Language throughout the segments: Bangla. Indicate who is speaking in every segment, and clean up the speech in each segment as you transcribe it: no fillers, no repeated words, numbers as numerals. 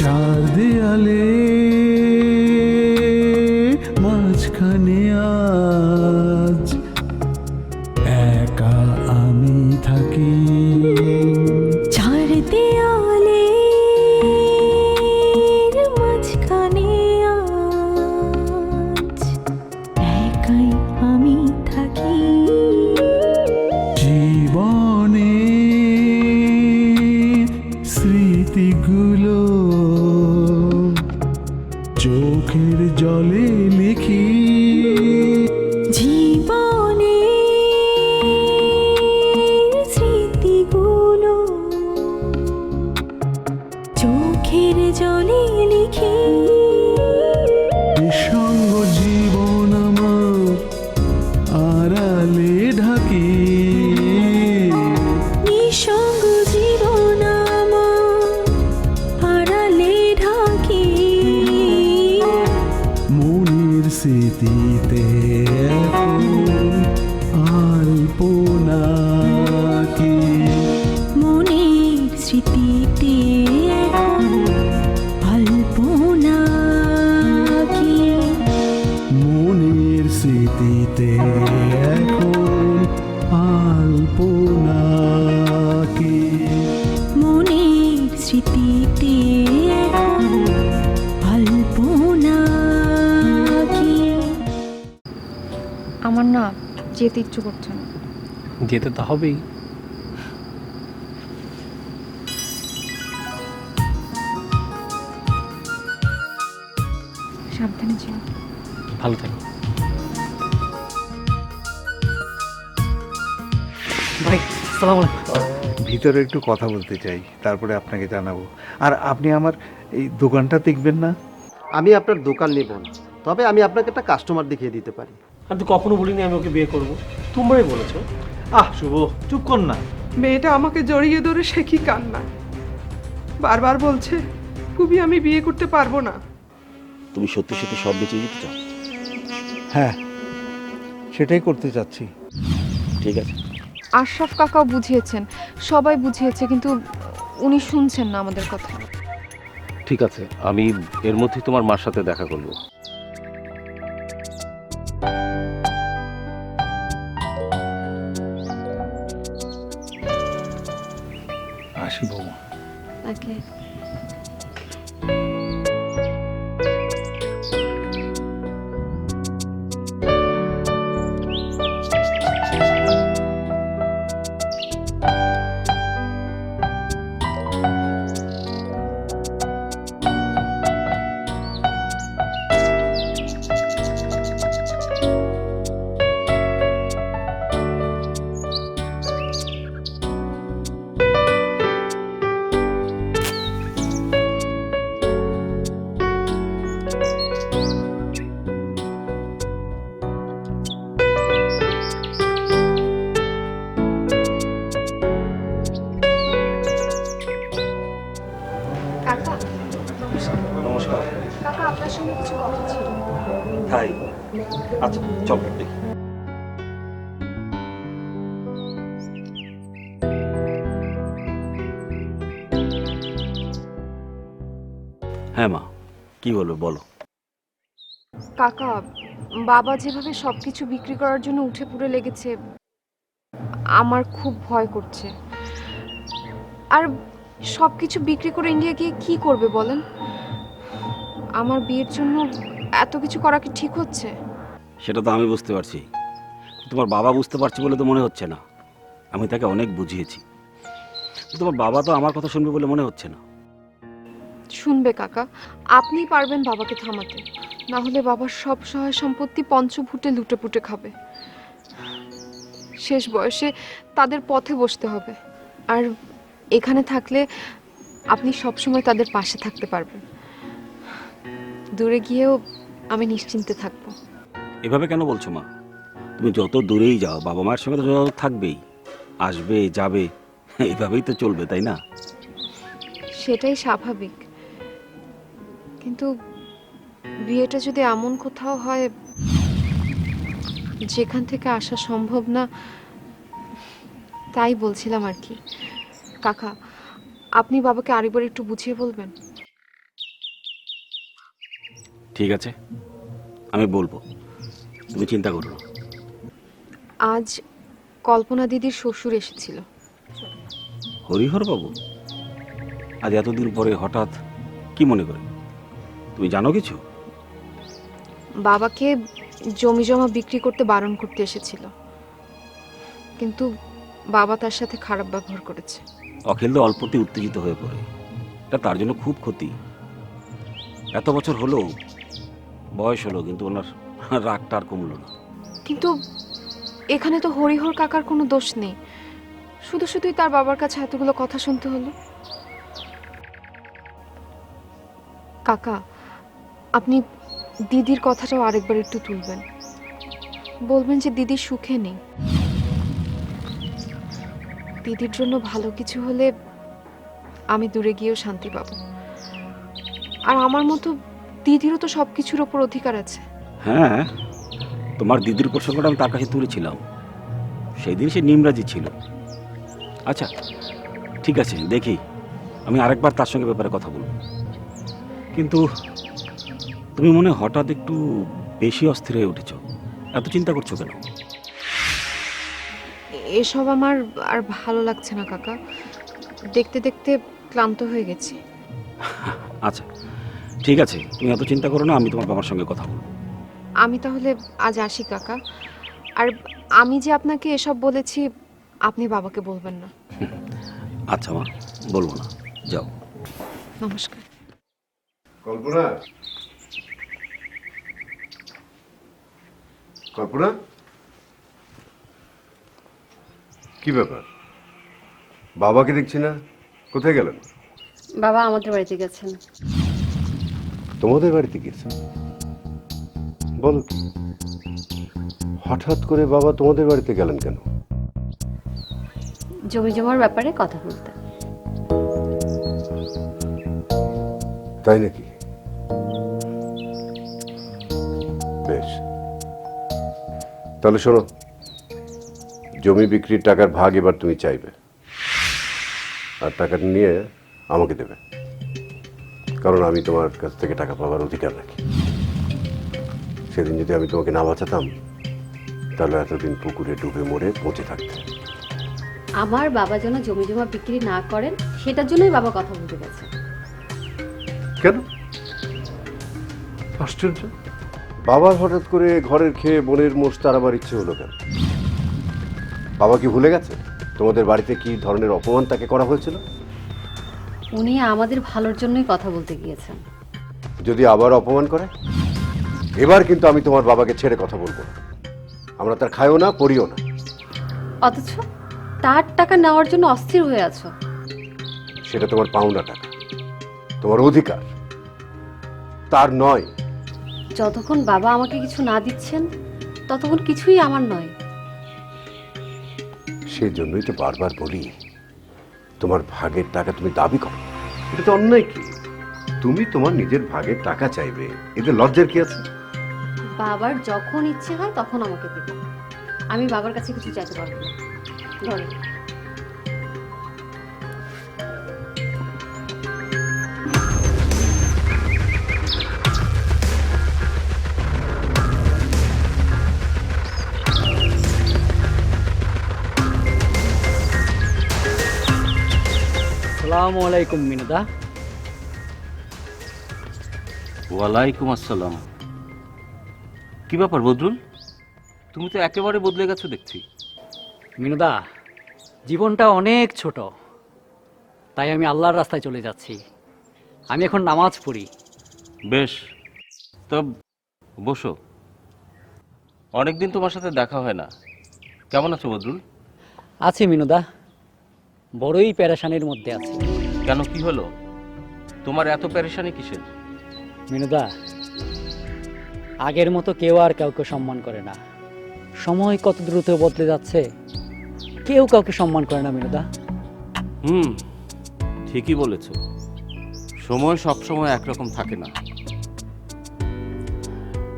Speaker 1: চার দেয়ালে মাঝখানে আজ একা আমি থাকি।
Speaker 2: চার দেয়ালে মাঝখানে আজ একাই আমি থাকি।
Speaker 1: জীবনে স্মৃতিগুলো চোখের জলে লিখি।
Speaker 2: জীবনে স্মৃতিগুলো চোখের জলে লিখি।
Speaker 1: নিঃসঙ্গ জীবন আমার আড়ালে ঢাকি।
Speaker 2: নিঃসঙ্গ জীবন আমার আড়ালে ঢাকি।
Speaker 1: মনের স্মৃতিতে এখন আলপনা কি।
Speaker 2: মনের স্মৃতিতে এখন আলপনা কি।
Speaker 1: মনের স্মৃতিতে এখন আলপনা কি।
Speaker 2: মনের স্মৃতিতে এখন আলপনা কি।
Speaker 3: আমার না যেতে ইচ্ছে করছে না।
Speaker 4: যেতে তো হবেই।
Speaker 3: সাবধানে ছিল।
Speaker 4: ভালো থাকো। ভাই আসসালামু আলাইকুম।
Speaker 5: ভিতরে একটু কথা বলতে চাই, তারপরে আপনাকে জানাবো। আর আপনি আমার এই দোকানটা দেখবেন না?
Speaker 6: আমি আপনার দোকান নেব না, তবে আমি আপনাকে একটা কাস্টমার দেখিয়ে দিতে পারি।
Speaker 4: আমি তো কখনো বলিনি আমি ওকে বিয়ে করবো, তোমরাই বলেছো।
Speaker 5: শুভ, চুপ কর না।
Speaker 7: মেয়েটা আমাকে জড়িয়ে ধরে সে কি কান্না, বারবার বলছে খুবই আমি বিয়ে করতে পারবো না।
Speaker 8: তুমি সত্যি সত্যি সব বেঁচে যেতে চাও?
Speaker 5: হ্যাঁ, সেটাই করতে চাচ্ছি।
Speaker 8: ঠিক আছে।
Speaker 3: আশরাফ কাকাও বুঝিয়েছেন, সবাই বুঝিয়েছে, কিন্তু উনি শুনছেন না আমাদের কথা।
Speaker 8: ঠিক আছে, আমি এর মধ্যে তোমার মার সাথে দেখা করব।
Speaker 5: আসি বৌমা।
Speaker 3: ওকে। কাকা
Speaker 8: নমস্কার।
Speaker 3: কাকা আপনার সঙ্গে কিছু কথা ছিল।
Speaker 8: তাই? আচ্ছা চল দেখি। হ্যাঁ মা, কি হলো বলো।
Speaker 3: কাকা, বাবা যেভাবে সবকিছু বিক্রি করার জন্য উঠে পড়ে লেগেছে, আমার খুব ভয় করছে। আর সবকিছু বিক্রি করে ইন্ডিয়া গিয়ে কি করবে বলেন? আমার বিয়ের জন্য এত কিছু করা কি ঠিক হচ্ছে?
Speaker 8: সেটা তো আমি বুঝতে পারছি, তোমার বাবা বুঝতে পারছে বলে তো মনে হচ্ছে না। আমি তাকে অনেক বুঝিয়েছি, তোমার বাবা তো আমার কথা শুনবে বলে মনে হচ্ছে না।
Speaker 3: শুনবে কাকা, আপনিই পারবেন বাবাকে থামাতে, না হলে বাবার সব সহায় সম্পত্তি পঞ্চভূতে লুটে পুটে খাবে। শেষ বয়সে তাদের পথে বসতে হবে। আর এখানে থাকলে আপনি সবসময় তাদের পাশে থাকতে পারবেন। দূরে গিয়েও আমি নিশ্চিন্তে থাকবো।
Speaker 8: এভাবে কেন বলছো মা? তুমি যত দূরেই যাও বাবা মায়ের সঙ্গে তো যোগাযোগ থাকবেই, আসবে যাবে, এইভাবেই তো চলবে, তাই না?
Speaker 3: সেটাই স্বাভাবিক, কিন্তু বিয়েটা যদি এমন কোথাও হয় যেখান থেকে আসা সম্ভব না, তাই বলছিলাম আর কি। কাকা, আপনি বাবাকে আরেকবার একটু বুঝিয়ে বলবেন?
Speaker 8: ঠিক আছে, আমি বলবো, তুমি চিন্তা করো না।
Speaker 3: আজ কল্পনা দিদির শ্বশুর এসেছিল।
Speaker 8: হরিহর বাবু আজ এতদিন পরে হঠাৎ কি মনে করে? তুমি জানো কিছু?
Speaker 3: বাবাকে জমি জমা বিক্রি করতে বারণ করতে এসেছিল, কিন্তু বাবা তার সাথে খারাপ ব্যবহার করেছে।
Speaker 8: অখিল তো অল্পতে উত্তেজিত হয়ে পড়ে, এটা তার জন্য খুব ক্ষতি। এত বছর হলো, বয়স হলো, কিন্তু ওনার রাগটা আর কমলো না।
Speaker 3: কিন্তু এখানে তো হরিহর কাকার কোনো দোষ নেই, শুধু শুধুই তার বাবার কাছে এতগুলো কথা শুনতে হলো। কাকা, আপনি দিদির কথাটাও আরেকবার একটু তুলবেন, বলবেন যে দিদি সুখে নেই। দিদির জন্য ভালো কিছু হলে আমি দূরে গিয়েও শান্তি পাবো। আর আমার মতো দিদিরও তো সব কিছুর ওপর অধিকার আছে।
Speaker 8: হ্যাঁ, তোমার দিদির প্রসঙ্গটা আমি তার কাছে তুলেছিলাম, সেই দিন সে নিমরাজি ছিল। আচ্ছা ঠিক আছে, দেখি আমি আরেকবার তার সঙ্গে ব্যাপারে কথা বলবো। কিন্তু তুমি মনে হয় হঠাৎ একটু বেশি অস্থির হয়ে উঠেছ, এত চিন্তা করছো কেন?
Speaker 3: এসব আমার আর ভালো লাগছে না কাকা, দেখতে দেখতে ক্লান্ত হয়ে গেছি।
Speaker 8: আচ্ছা ঠিক আছে, তুমি এত চিন্তা করো না, আমি তোমার বাবার সঙ্গে কথা বলবো।
Speaker 3: আমি তাহলে আজ আসি কাকা। আর আমি যে আপনাকে এসব বলেছি আপনি বাবাকে বলবেন না।
Speaker 8: আচ্ছা মা, বলবো না, যাও।
Speaker 3: নমস্কার।
Speaker 9: কল্পনা, কল্পনা, কি ব্যাপার? বাবাকে দেখছি না, কোথায় গেলেন?
Speaker 10: বাবা আমাদের বাড়িতে গেছেন।
Speaker 9: তোমাদের বাড়িতে গেছেন? বলো কি, হঠাৎ করে বাবা তোমাদের বাড়িতে গেলেন কেন?
Speaker 10: জমি জমার ব্যাপারে কথা বলতে।
Speaker 9: তাই নাকি? বেশ, তাহলে শোনো, জমি বিক্রির টাকার ভাগ এবার তুমি চাইবে, আর টাকাটা নিয়ে আমাকে দেবে, কারণ আমি তোমার কাছ থেকে টাকা পাওয়ার অধিকার রাখি। সেদিন যদি আমি তোমাকে না বাঁচাতাম, তাহলে এতদিন পুকুরে ডুবে মরে পচে থাকতে।
Speaker 10: আমার বাবা যেন জমি জমা বিক্রি না করেন, সেটার জন্যই বাবা কথা বলতে গেছে।
Speaker 9: কেন? আশ্চর্য, বাবার হঠাৎ করে ঘরের খেয়ে বোনের মোষ তাড়াবার ইচ্ছে হলো কেন? বাবা কি ভুলে গেছে তোমাদের বাড়িতে কি ধরনের অপমান তাকে করা হয়েছিল?
Speaker 10: উনি আমাদের ভালোর জন্যই কথা বলতে গিয়েছেন।
Speaker 9: যদি আবার অপমান করে, এবার কিন্তু আমি তোমার বাবাকে ছেড়ে কথা বলবো না। আমরা তার খাইও না, পড়িও না।
Speaker 10: অথচ তার টাকা নেওয়ার জন্য অস্থির হয়ে আছো।
Speaker 9: সেটা তোমার পাওনা টাকা, তোমার অধিকার, তার নয়।
Speaker 10: যতক্ষণ বাবা আমাকে কিছু না দিচ্ছেন, ততক্ষণ কিছুই আমার নয়।
Speaker 9: সেই জন্যই তো বারবার বলি, তোমার ভাগের টাকা তুমি দাবি করো, এটা তো অন্যায়। কি তুমি তোমার নিজের ভাগের টাকা চাইবে, এতে লজ্জার কি আছে?
Speaker 10: বাবার যখন ইচ্ছে হয় তখন আমাকে দেবে, আমি বাবার কাছে কিছু চাইতে পারবো না। ধরো,
Speaker 11: আসসালামু আলাইকুম মিনুদা।
Speaker 8: ওয়ালাইকুম আসসালাম। কি ব্যাপার বদরুল, তুমি তো একেবারে বদলে গেছো দেখছি।
Speaker 11: মিনুদা, জীবনটা অনেক ছোট, তাই আমি আল্লাহর রাস্তায় চলে যাচ্ছি। আমি এখন নামাজ পড়ি।
Speaker 12: বেশ, তব বসো। অনেকদিন তোমার সাথে দেখা হয় না। কেমন আছো বদরুল?
Speaker 11: আছি মিনুদা, বড়ই পেরেশানির মধ্যে আছি।
Speaker 12: কেন, কি হলো? তোমার এত পেরেশানি কিসের?
Speaker 11: মিনুদা, আগের মতো কেউ আর কাউকে সম্মান করে না। সময় কত দ্রুত বদলে যাচ্ছে, কেউ কাউকে সম্মান করে না মিনুদা।
Speaker 12: ঠিকই বলেছ, সময় সবসময় একরকম থাকে না।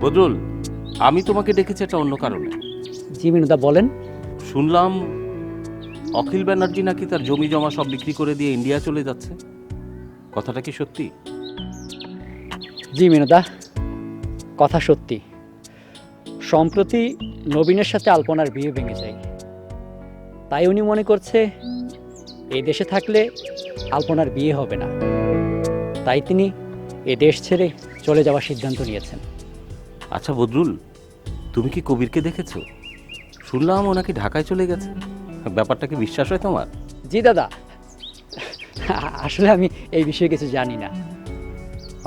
Speaker 12: বদরুল, আমি তোমাকে ডেকেছি একটা অন্য কারণে।
Speaker 11: জি মিনুদা, বলেন।
Speaker 12: শুনলাম অখিল ব্যানার্জি নাকি তার জমি জমা সব বিক্রি করে দিয়ে ইন্ডিয়া চলে যাচ্ছে। কথাটা কি সত্যি?
Speaker 11: জি মিনুদা, কথা সত্যি, সম্প্রতি নবীনের সাথে আলপনার বিয়ে ভেঙে যায়। তাই উনি মনে করছে এই দেশে থাকলে আলপনার বিয়ে হবে না, তাই তিনি এ দেশ ছেড়ে চলে যাওয়ার সিদ্ধান্ত নিয়েছেন।
Speaker 12: আচ্ছা বদরুল, তুমি কি কবিরকে দেখেছো? শুনলাম ও নাকি ঢাকায় চলে গেছে। ব্যাপারটা কি বিশ্বাস হয় তোমার?
Speaker 11: জি দাদা, আসলে আমি এই বিষয়ে কিছু জানি না।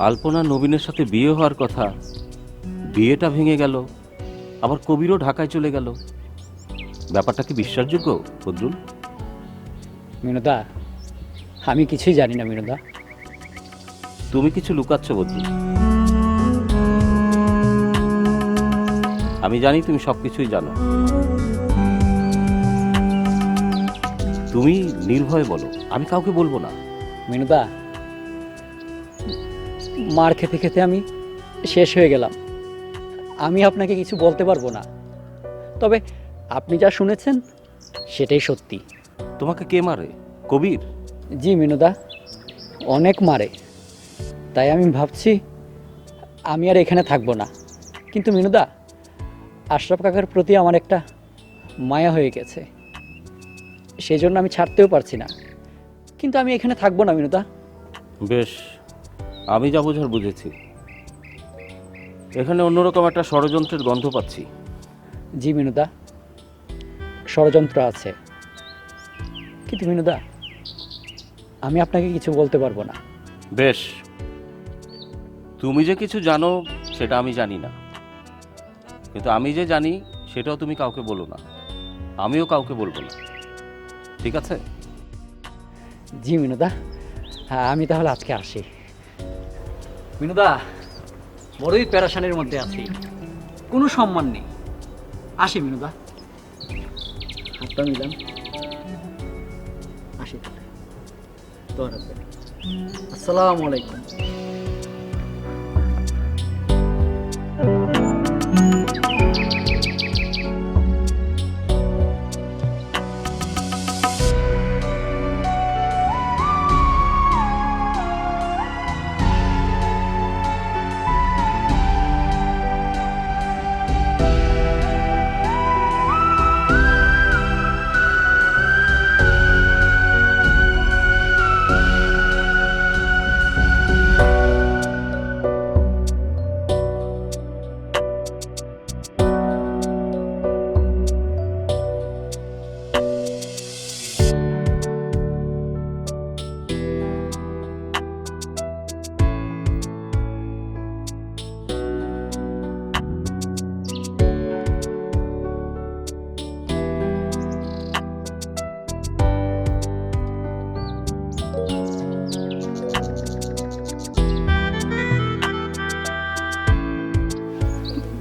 Speaker 12: আলপনা নবীনের সাথে বিয়ে হওয়ার কথা, বিয়েটা ভেঙে গেল, আবার কবিরও ঢাকায় চলে গেল। ব্যাপারটা কি বিশ্বাসযোগ্য বদরুল?
Speaker 11: মিনুদা, আমি কিছুই জানি না মিনুদা।
Speaker 12: তুমি কিছু লুকাচ্ছ বদরুল। আমি জানি তুমি সবকিছুই জানো। তুমি নির্ভয়ে বলো, আমি কাউকে বলবো না।
Speaker 11: মিনুদা, মার খেতে খেতে আমি শেষ হয়ে গেলাম। আমি আপনাকে কিছু বলতে পারবো না, তবে আপনি যা শুনেছেন সেটাই সত্যি।
Speaker 12: তোমাকে কে মারে? কবির?
Speaker 11: জি মিনুদা, অনেক মারে। তাই আমি ভাবছি আমি আর এখানে থাকবো না। কিন্তু মিনুদা, আশরাফ কাকার প্রতি আমার একটা মায়া হয়ে গেছে, সেই জন্য আমি ছাড়তেও পারছি না। কিন্তু আমি এখানে থাকবো না মিনুদা।
Speaker 12: বেশ, আমি যা বোঝার বুঝেছি। এখানে অন্যরকম একটা ষড়যন্ত্রের গন্ধ পাচ্ছি।
Speaker 11: জি মিনুদা, ষড়যন্ত্র আছে। কিন্তু মিনুদা, আমি আপনাকে কিছু বলতে পারবো না।
Speaker 12: বেশ, তুমি যে কিছু জানো সেটা আমি জানি না, কিন্তু আমি যে জানি সেটাও তুমি কাউকে বলো না, আমিও কাউকে বলবো না, ঠিক আছে?
Speaker 11: জি মিনুদা, হ্যাঁ আমি তাহলে আজকে আসি। মিনুদা, বড়ই প্যারাশানের মধ্যে আছি, কোনো সম্মান নেই। আসি মিনুদা, হাতটা নিলাম, আসি তাহলে। দোয়া রাখবেন। আসসালামু আলাইকুম।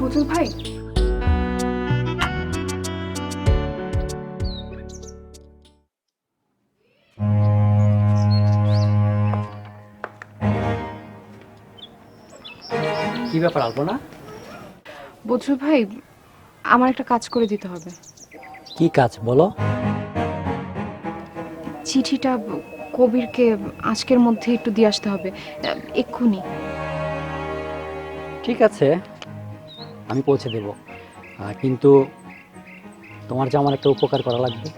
Speaker 3: বদরুল ভাই,
Speaker 11: কি ব্যাপার আলপনা?
Speaker 3: বদরুল ভাই, আমার একটা কাজ করে দিতে হবে।
Speaker 11: কি কাজ বলো?
Speaker 3: চিঠিটা কবিরকে আজকের মধ্যে একটু দিয়ে আসতে হবে, এক্ষুনি।
Speaker 11: ঠিক আছে, আমি পৌঁছে দেব, কিন্তু তোমার যে আমার একটা উপকার করা লাগবে।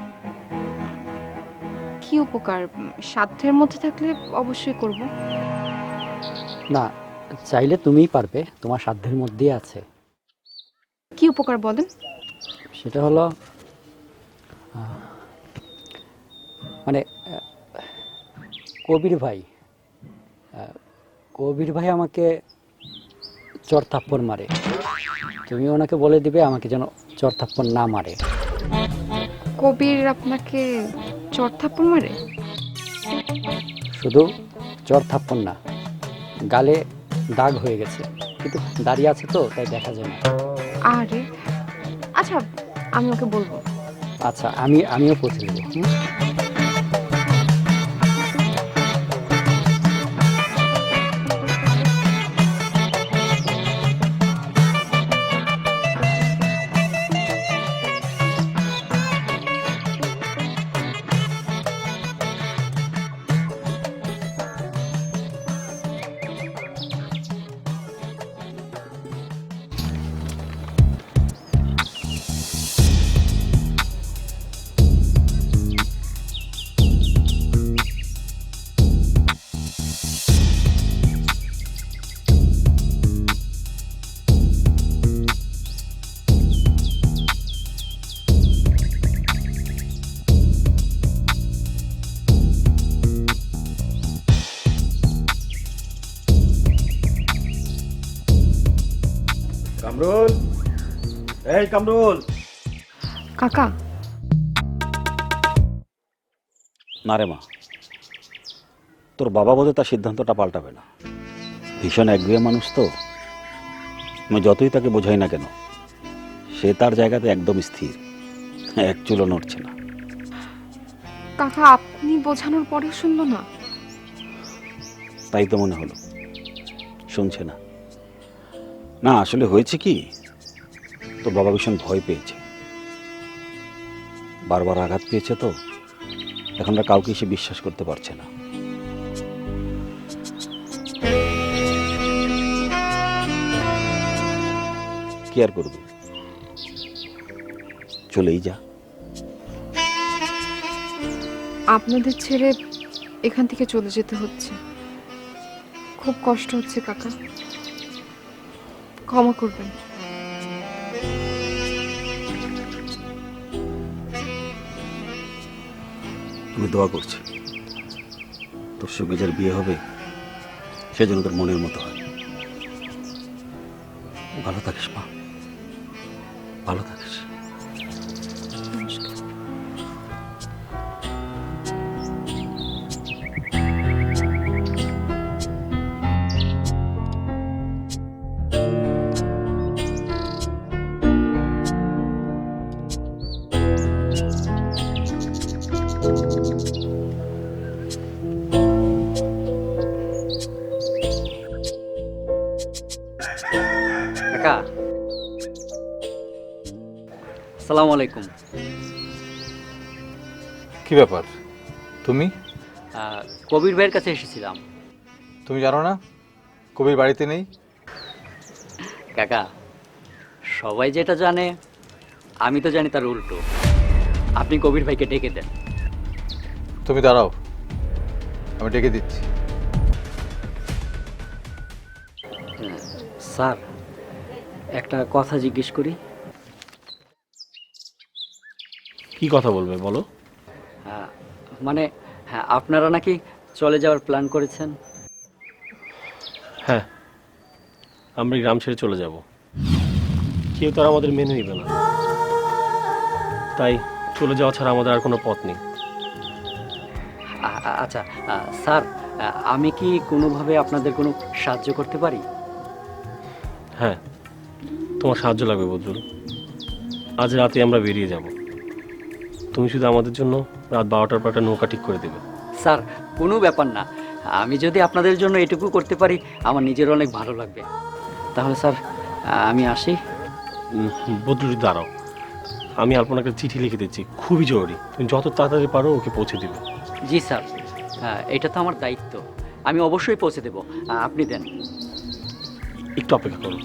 Speaker 3: কি উপকার? সাধ্যের মধ্যে থাকলে অবশ্যই করব।
Speaker 11: না, চাইলে তুমিই পারবে, তোমার সাধ্যের মধ্যেই আছে।
Speaker 3: কি উপকার বলেন?
Speaker 11: সেটা হলো মানে কবির ভাই আমাকে চর থাপ্পড় মারে। তুমি ওনাকে বলে দিবে আমাকে যেন চর থাপ্পড় না মারে।
Speaker 3: কবির আপনাকে চর থাপ্পড় মারে?
Speaker 11: শুধু চর থাপ্পড় না, গালে দাগ হয়ে গেছে, কিন্তু দাঁড়িয়ে আছে তো তাই দেখা যায় না।
Speaker 3: আরে আচ্ছা, আমি ওকে বলবো।
Speaker 11: আচ্ছা, আমিও পৌঁছে দেবো।
Speaker 8: কামরুল, এই কামরুল।
Speaker 3: কাকা,
Speaker 8: না রে মা, তোর বাবা বোধহয় তার সিদ্ধান্তটা পাল্টাবে না। ভীষণ একগুঁয়ে মানুষ তো, আমি যতই তাকে বোঝাই না কেন, সে তার জায়গাতে একদম স্থির, এক চুলো নড়ছে না।
Speaker 3: কাকা আপনি বোঝানোর পরেও শুনলো না?
Speaker 8: তাই তো মনে হলো, শুনছে না। না আসলে হয়েছে কি, তোর বাবা ভীষণ ভয় পেয়েছে, বারবার আঘাত পেয়েছে তো, এখন আর কাউকে সে বিশ্বাস করতে পারছে না। কি আর করব, চলেই যা।
Speaker 3: আপনাদের ছেড়ে এখান থেকে চলে যেতে হচ্ছে, খুব কষ্ট হচ্ছে কাকা, ক্ষমা করবেন।
Speaker 8: আমি দোয়া করছি তোর সঙ্গে যার বিয়ে হবে সেজন্য তোর মনের মতো হয়। ভালো থাকিস মা, ভালো থাকিস।
Speaker 11: কাকা, আসসালামু আলাইকুম।
Speaker 5: কি ব্যাপার, তুমি?
Speaker 11: কবির ভাইয়ের কাছে এসেছিলাম।
Speaker 5: তুমি জানো না কবির বাড়িতে নেই?
Speaker 11: কাকা, সবাই যেটা জানে আমি তো জানি তার উল্টো। আপনি কবির ভাইকে ডেকে দেন।
Speaker 5: তুমি দাঁড়াও, আমি ডেকে দিচ্ছি।
Speaker 11: স্যার, একটা কথা জিজ্ঞেস করি।
Speaker 4: কি কথা বলবে বলো?
Speaker 11: মানে হ্যাঁ, আপনারা নাকি চলে যাওয়ার প্ল্যান করেছেন?
Speaker 4: হ্যাঁ, আমরা গ্রাম ছেড়ে চলে যাব, কেউ তো আর আমাদের মেনে নিবে না, তাই চলে যাওয়া ছাড়া আমাদের আর কোনো পথ নেই।
Speaker 11: আচ্ছা স্যার, আমি কি কোনোভাবে আপনাদের কোনো সাহায্য করতে পারি?
Speaker 4: হ্যাঁ, তোমার সাহায্য লাগবে বদরুল। আজ রাতে আমরা বেরিয়ে যাব, তুমি শুধু আমাদের জন্য রাত 12টার পর একটা নৌকা ঠিক করে দেবে।
Speaker 11: স্যার, কোনো ব্যাপার না, আমি যদি আপনাদের জন্য এটুকু করতে পারি আমার নিজের অনেক ভালো লাগবে। তাহলে স্যার আমি আসি।
Speaker 4: বদরুল দাঁড়াও, আমি আলপনাকে চিঠি লিখে দিচ্ছি, খুবই জরুরি, তুমি যত তাড়াতাড়ি পারো ওকে পৌঁছে দিবে।
Speaker 11: জি স্যার, এটা তো আমার দায়িত্ব, আমি অবশ্যই পৌঁছে দেব। আপনি দেন।
Speaker 4: একটু অপেক্ষা করো।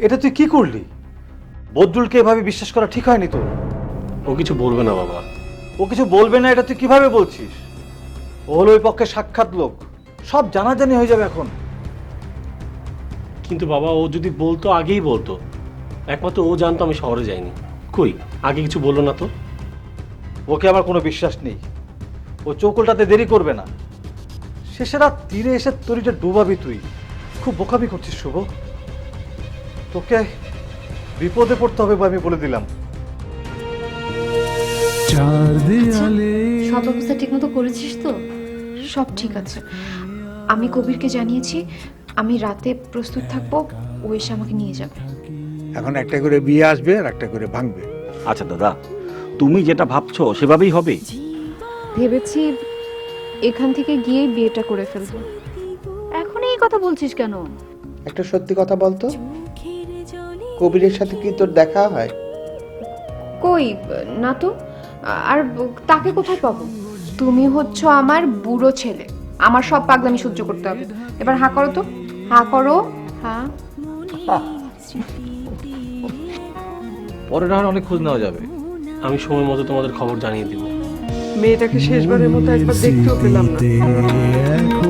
Speaker 5: এটা তুই কি করলি? বদরুলকে এভাবে বিশ্বাস করা ঠিক হয়নি তো।
Speaker 4: ও কিছু বলবে না বাবা।
Speaker 5: ও কিছু বলবে না এটা তুই কিভাবে বলছিস? ও হলো ওই পক্ষে সাক্ষাৎ লোক, সব জানাজানি হয়ে যাবে এখন।
Speaker 4: কিন্তু বাবা, ও যদি বলতো আগেই বলতো, একমাত্র ও জানতো আমি শহরে যাইনি। কই, আগে কিছু বললো না তো?
Speaker 5: ওকে আমার কোনো বিশ্বাস নেই, ও চৌকলটাতে দেরি করবে না। শেষে রাত তীরে এসে তরিটা ডুবাবি তুই। খুব বোকামি করছিস শুভ, তোকে বিপদে পড়তে হবে আমি বলে দিলাম।
Speaker 1: চার দেয়ালে
Speaker 10: সব অবস্থা ঠিক মতো করেছিস তো?
Speaker 3: সব ঠিক আছে, আমি কবিরকে জানিয়েছি আমি রাতে প্রস্তুত থাকবো, ও এসে আমাকে নিয়ে যাবে।
Speaker 5: এখন একটা করে বিয়ে আসবে আর একটা করে ভাঙবে।
Speaker 8: আচ্ছা দাদা, তুমি যেটা ভাবছো সেভাবেই হবে।
Speaker 3: ভেবেছি এখান থেকে গিয়ে বিয়েটা করে ফেলবো।
Speaker 10: এখন এই কথা বলছিস কেন?
Speaker 13: একটা সত্যি কথা বলতো, কবিরের সাথে কি তোর দেখা হয়?
Speaker 3: কই না তো। আর তাকে কোথায় পাবো? তুমি হচ্ছ আমার বুড়ো ছেলে, আমার সব পাগলামি সহ্য করতে হবে। এবার হা করো তো, হা করো, হ্যাঁ।
Speaker 5: পরে না হয় অনেক খোঁজ নেওয়া যাবে।
Speaker 4: আমি সময় মতো তোমাদের খবর জানিয়ে দিব।
Speaker 7: মেয়েটাকে শেষবারের মতো একবার দেখতেও পেলাম না।
Speaker 1: এখন